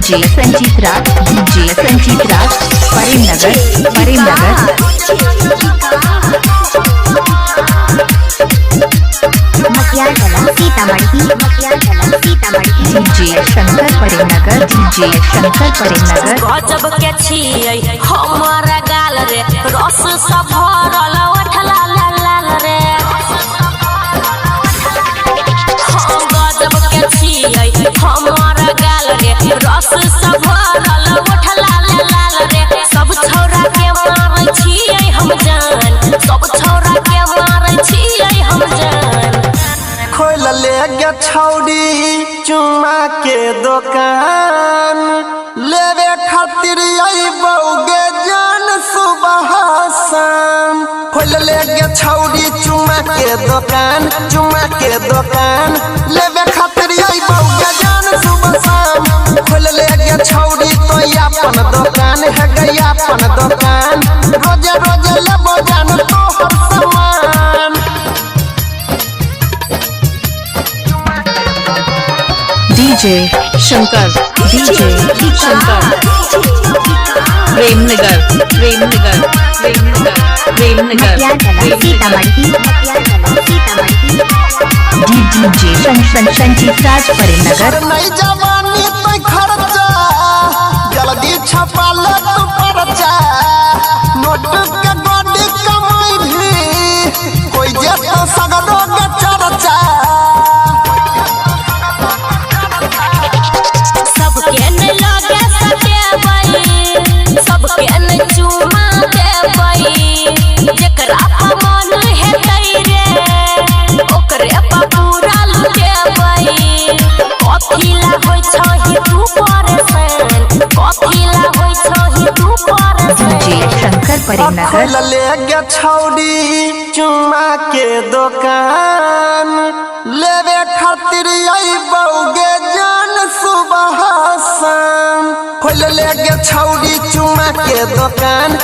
DJ Sanjeet राज Karimnagar मकियानकला Sitamarhi DJ Shankar Karimnagar गजब के छियै हमर गाल रे रस सब भरल उठला लाल रे गजब के छियै हमर गाल रे रस सब भरल उठला लाल रे सब छौरा के मारै छियै हम जान सब छौरा के मारै छियै हम जान खोल ले गे छौड़ी चुम्मा के दुकान लेवे खातिर बउगे जान सुबह शाम खोल ले गे छौड़ी चुम्मा के दुकान लेवे खातिर बउगे जान सुबह शाम खोल ले गे छौड़ी तो अपन दुकान है गया अपन दुकान रोजे रोजे लेबो जान तोहर सामान डीजे शंकर प्रेमनगर मकियानकला सीतामढ़ी डीजे संजीत राज करीमनगर नहीं जवानी तो खर्चा जल्दी छपा ले तू पर्चा नोट के गोडी कमाई भी कोई जेतो सगरो के चर्चा सबके न लगे सटेबै सबके न चुमा देबै जेकरा मन हेतै रे ओकरे पर पूरा लुटेबै कथिला होइ छहि तू परेशान कथिला होइ छहि तू परेशान डीजे शंकर करीमनगर खोल ले गे छौड़ी चुम्मा के दुकान लेवे खातिर बउगे जान सुबह शाम खोल ले गे छौड़ी चुम्मा के दुकान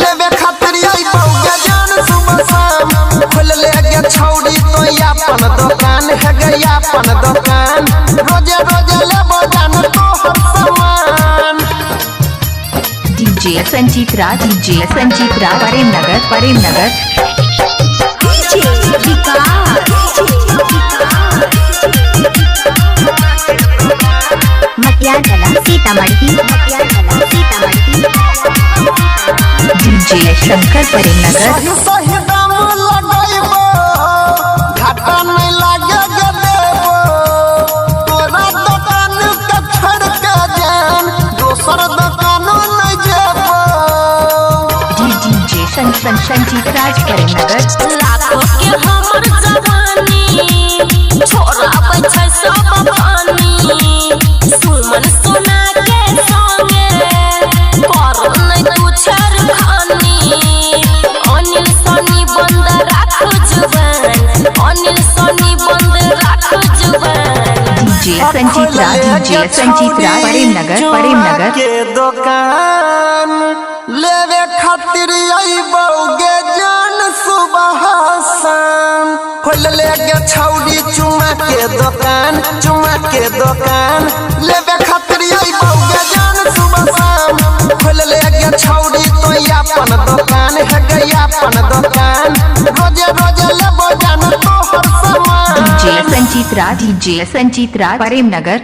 लेवे खातिर बउगे जान सुबह शाम खोल ले गे छौड़ी तो अपन दुकान है गया अपन दुकान रोजे रोजे लेबो जान तोहर सामान डीजे संजीत राज करीमनगर मकियानकला सीतामढ़ी डीजे शंकर करीमनगर सही दाम लगाइबो घाटा नहीं लागे गे देबो तोरा दुकान के छोड़ के जान दोसर दुकान नहीं जेबो डीजे संजीत राज करीमनगर लाखों के हमर जवानी छोड़ाबै छै सब पानी सुमन सोना के संगे कर नहीं तू छरखानी अनिल सनी बंद राख जुबान डीजे संजीत राज करीमनगर के दुकान लेवे खातिर बउगे जान सुबह शाम खोल ले गे छौड़ी चुम्मा के दुकान लेवे खातिर बउगे जान सुबह शाम खोल ले गे छौड़ी तो अपन दुकान है गया अपन दुकान रोजे रोजे लेबो जान तोहर सामान डीजे संजीत राज करीमनगर